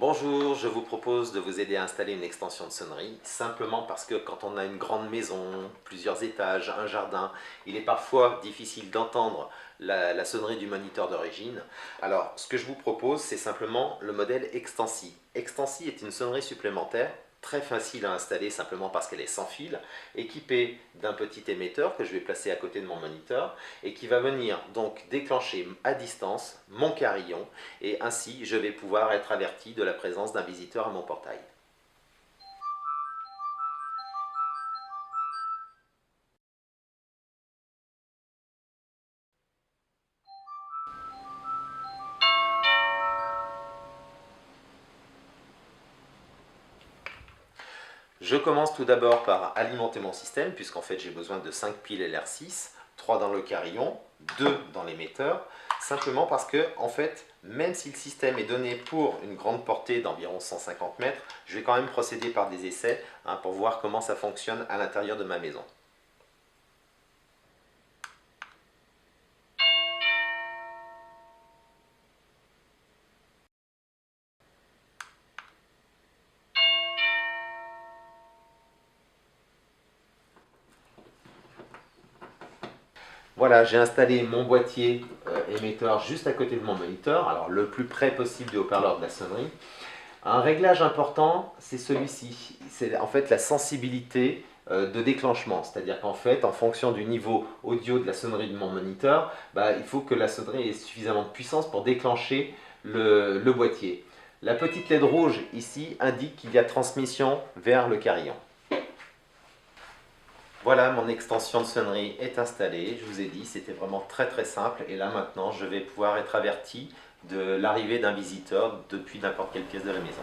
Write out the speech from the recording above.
Bonjour, je vous propose de vous aider à installer une extension de sonnerie, simplement parce que quand on a une grande maison, plusieurs étages, un jardin, il est parfois difficile d'entendre la sonnerie du moniteur d'origine. Alors, ce que je vous propose, c'est simplement le modèle Extensi. Extensi est une sonnerie supplémentaire, très facile à installer simplement parce qu'elle est sans fil, équipée d'un petit émetteur que je vais placer à côté de mon moniteur et qui va venir donc déclencher à distance mon carillon et ainsi je vais pouvoir être averti de la présence d'un visiteur à mon portail. Je commence tout d'abord par alimenter mon système, puisqu'en fait j'ai besoin de 5 piles LR6, 3 dans le carillon, 2 dans l'émetteur, simplement parce que, en fait, même si le système est donné pour une grande portée d'environ 150 mètres, je vais quand même procéder par des essais pour voir comment ça fonctionne à l'intérieur de ma maison. Voilà, j'ai installé mon boîtier émetteur juste à côté de mon moniteur, alors le plus près possible du haut-parleur de la sonnerie. Un réglage important, c'est celui-ci, c'est en fait la sensibilité de déclenchement, c'est-à-dire qu'en fait, en fonction du niveau audio de la sonnerie de mon moniteur, il faut que la sonnerie ait suffisamment de puissance pour déclencher le boîtier. La petite LED rouge ici indique qu'il y a transmission vers le carillon. Voilà, mon extension de sonnerie est installée. Je vous ai dit, c'était vraiment très simple. Et là maintenant, je vais pouvoir être averti de l'arrivée d'un visiteur depuis n'importe quelle pièce de la maison.